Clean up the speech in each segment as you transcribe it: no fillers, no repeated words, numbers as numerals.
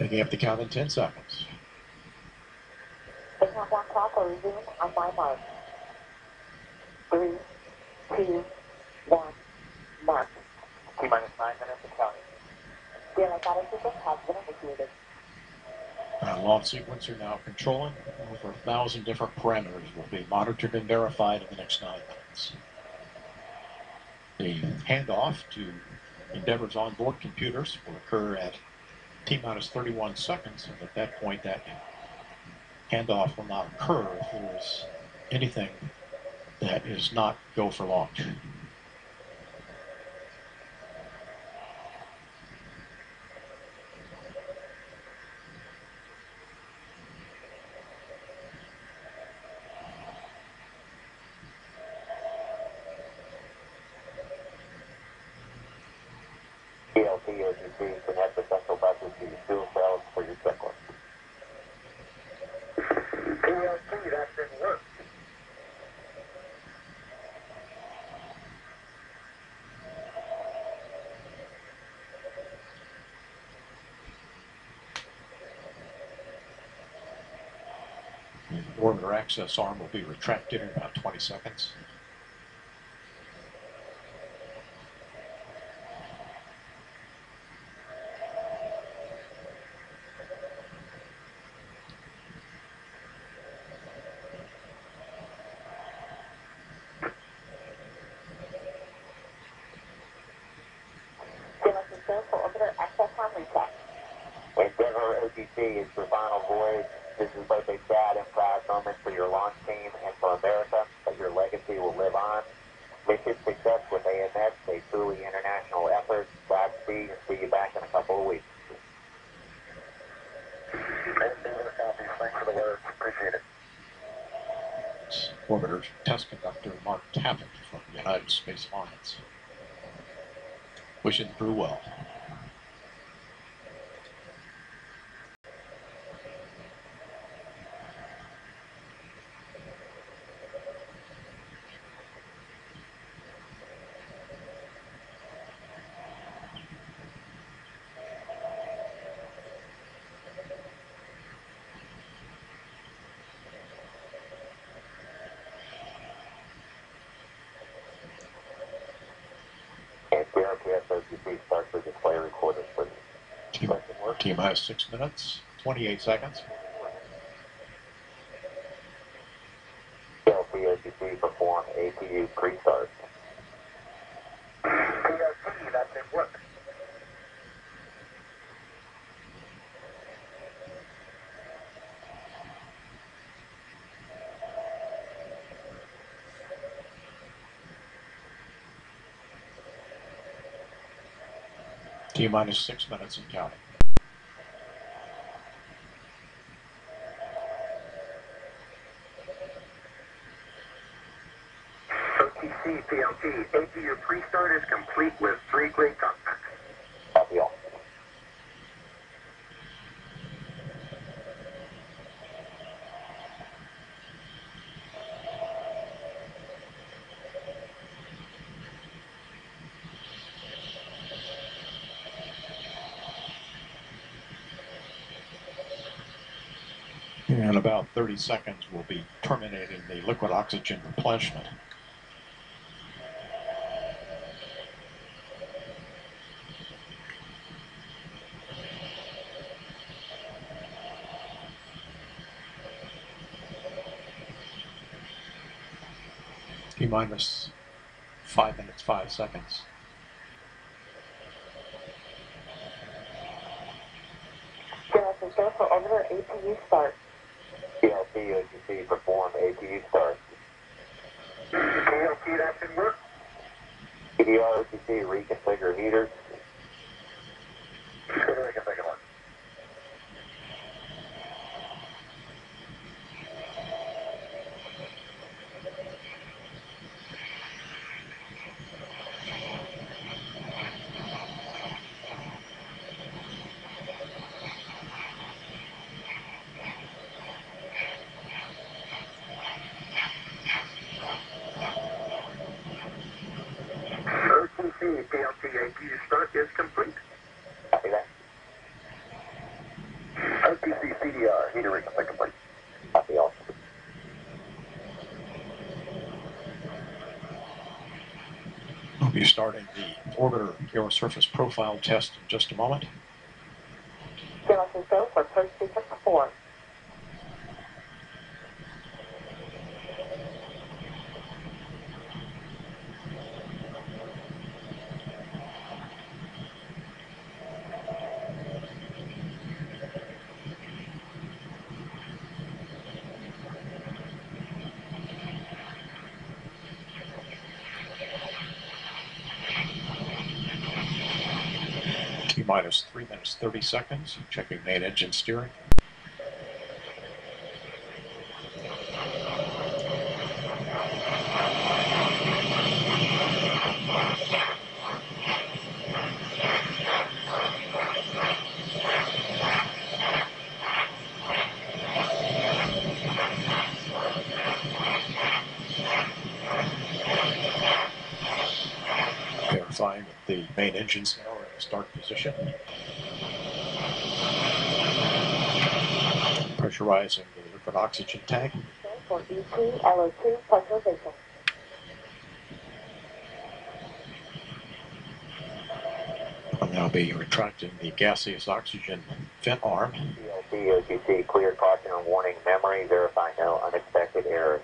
Picking up the count in 10 seconds. The countdown clock will resume on my mark. 3, 2, 1, mark. T-minus 9 minutes and counting. Daylight data sequence has been initiated. Launch sequencer now controlling. Over 1,000 different parameters will be monitored and verified in the next 9 minutes. The handoff to Endeavour's onboard computers will occur at T-minus 31 seconds, and at that point that handoff will not occur if there is anything that is not go for launch. ELT OGC, connect the central buses to your fuel cells for your checklist. ELT, that didn't work. The orbiter access arm will be retracted in about 20 seconds. Daylight control for orbiter access arm reset. Endeavour OGC is your final voyage. This is both a sad and proud moment for your launch team and for America, but your legacy will live on. Mission success with AMS, a truly international effort. Godspeed, and see you back in a couple of weeks. Thanks for the words. Appreciate it. Orbiter test conductor Mark Taffet from the United Space Alliance. Wishing the crew well. And DRPS OGC starts with display recorders, please. T-minus 6 minutes, 28 seconds. ELT OGC perform APU pre-start. ELT, that didn't work. T-minus 6 minutes and counting. OTC, PLT, APU pre-start is complete with 3 great contacts. Copy all. In about 30 seconds, we'll be terminating the liquid oxygen replenishment. T-minus 5 minutes, 5 seconds. Daylight control for orbiter APU start. PLT OGC perform APU start. PLT, that didn't work. EDR OGC reconfigure heaters. Reconfigure one. OTC, PLT APU start. We'll be starting the orbiter air surface profile test in just a moment. Genesis go for approach sequence 4. T-minus 3 minutes 30 seconds. Checking main engine steering. Verifying that the main engines now are in the start position. Pressurizing the liquid oxygen tank. Go for ET LO2 pressurization. I'll now be retracting the gaseous oxygen vent arm. PLC, OTC, clear, caution and warning, memory, verify no unexpected errors.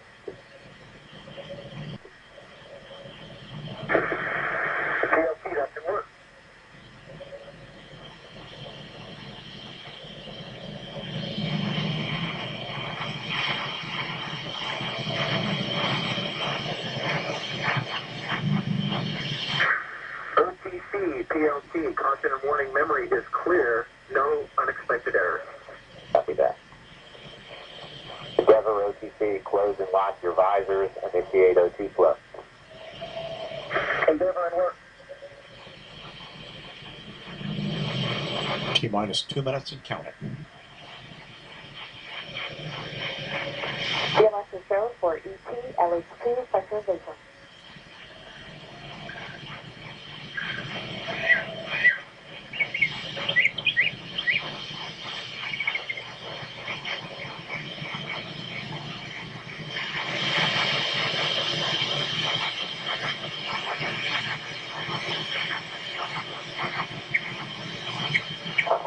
PLC, that can work. OTC, PLC, caution and warning, memory is clear, no unexpected errors. Copy that. Endeavour OTC, close and lock your visors, initiate O2 flow. Endeavour and work. T-minus 2 minutes and counting. Genesis go for ET LH2 pressurization.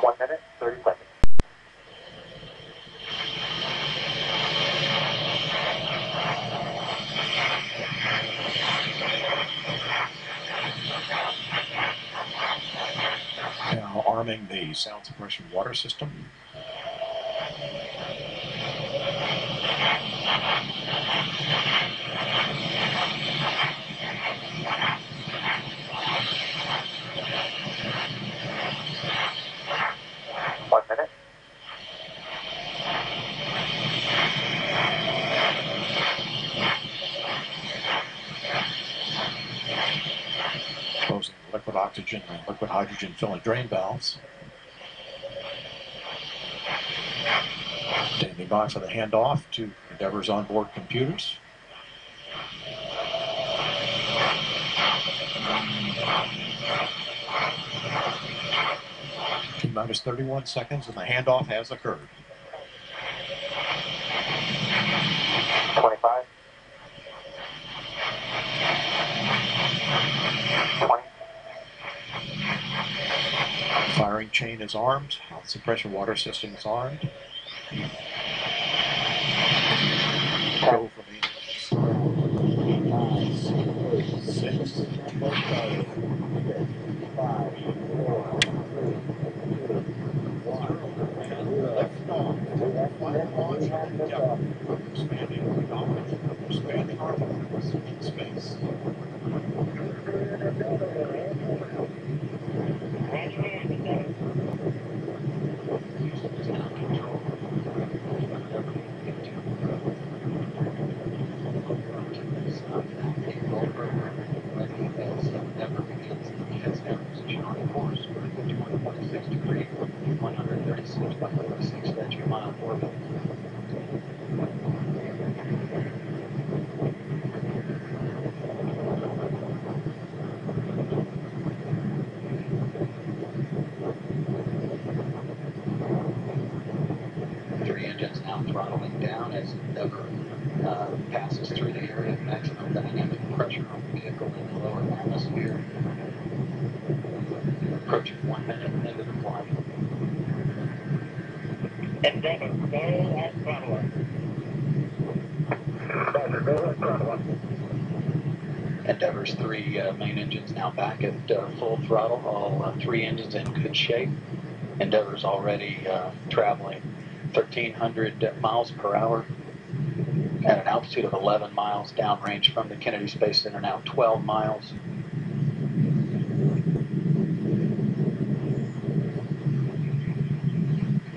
One minute, 30 seconds. Now arming the sound suppression water system. One minute. Closing the liquid oxygen and liquid hydrogen fill and drain valves. Standing by for the handoff to Endeavour's onboard computers. T-minus 31 seconds and the handoff has occurred. 25. 20. Firing chain is armed. Suppression water system is armed. Go for me. 6. 5, 4, 3, 2, 1. Space. Endeavour begins the ESM position on course for 51.6 degree, 136.46 statute-mile orbit. Three engines now throttling down as Endeavour passes through the area of maximum dynamic pressure on the vehicle in the lower atmosphere. Approaching 1 minute into the flight. Endeavour, go at throttle up. Roger, go at throttle up. Endeavour's three main engines now back at full throttle, all three engines in good shape. Endeavour's already traveling 1,300 miles per hour at an altitude of 11 miles, downrange from the Kennedy Space Center now 12 miles.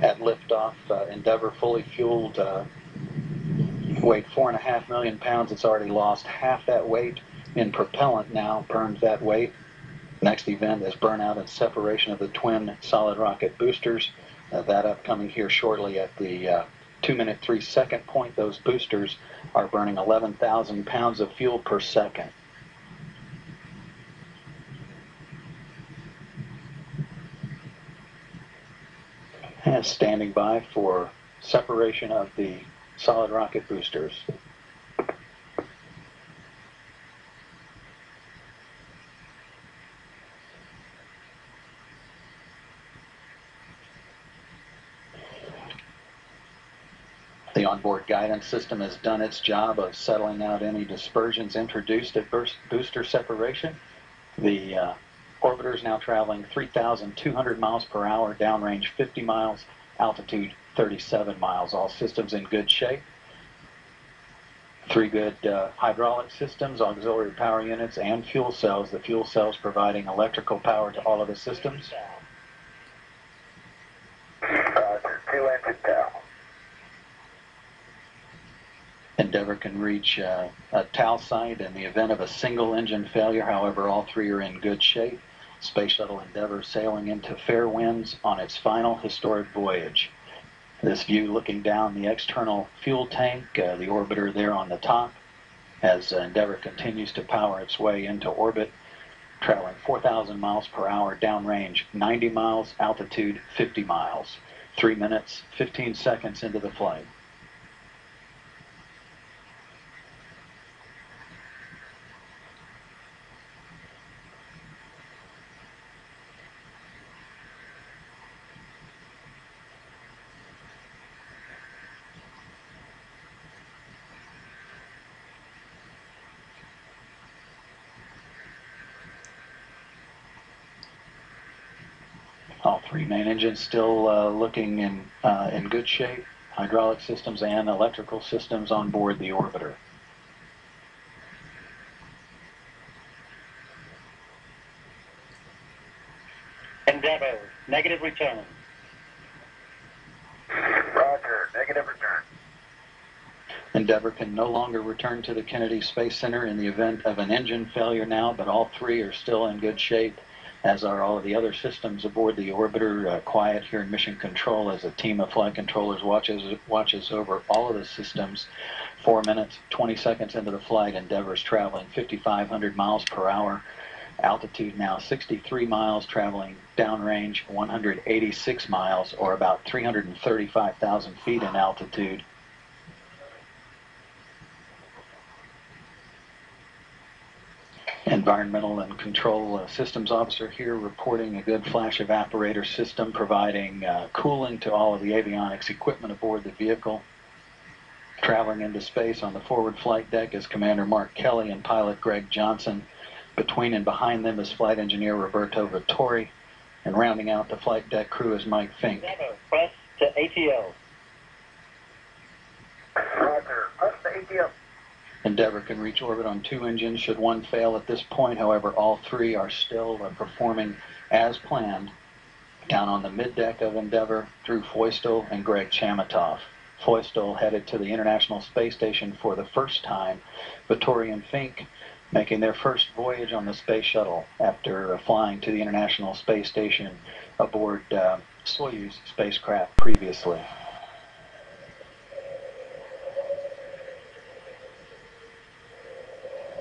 At liftoff, Endeavour fully fueled, weighed 4.5 million pounds. It's already lost half that weight in propellant now, burned that weight. Next event is burnout and separation of the twin solid rocket boosters. That upcoming here shortly at the 2-minute 3-second point. Those boosters are burning 11,000 pounds of fuel per second. And standing by for separation of the solid rocket boosters. The onboard guidance system has done its job of settling out any dispersions introduced at booster separation. The orbiter is now traveling 3,200 miles per hour, downrange 50 miles, altitude 37 miles. All systems in good shape. Three good hydraulic systems, auxiliary power units, and fuel cells. The fuel cells providing electrical power to all of the systems. Roger, 2 engine down. Endeavour can reach a TAL site in the event of a single engine failure. However, all three are in good shape. Space Shuttle Endeavour sailing into fair winds on its final historic voyage. This view looking down the external fuel tank, the orbiter there on the top, as Endeavour continues to power its way into orbit, traveling 4,000 miles per hour, downrange 90 miles, altitude 50 miles. 3 minutes, 15 seconds into the flight. All three main engines still looking in good shape. Hydraulic systems and electrical systems on board the orbiter. Endeavour, negative return. Roger, negative return. Endeavour can no longer return to the Kennedy Space Center in the event of an engine failure now, but all three are still in good shape, as are all of the other systems aboard the orbiter. Quiet here in Mission Control as a team of flight controllers watches over all of the systems. 4 minutes, 20 seconds into the flight, Endeavour's traveling 5,500 miles per hour. Altitude now 63 miles, traveling downrange 186 miles, or about 335,000 feet in altitude. Environmental and Control Systems Officer here reporting a good flash evaporator system providing cooling to all of the avionics equipment aboard the vehicle. Traveling into space on the forward flight deck is Commander Mark Kelly and pilot Greg Johnson. Between and behind them is flight engineer Roberto Vittori. And rounding out the flight deck crew is Mike Fink. Press to ATO. Roger, press to ATO. Endeavour can reach orbit on 2 engines should one fail at this point. However, all three are still performing as planned. Down on the middeck of Endeavour, Drew Feustel and Greg Chamitoff. Feustel headed to the International Space Station for the first time. Vittori and Fink making their first voyage on the Space Shuttle after flying to the International Space Station aboard Soyuz spacecraft previously.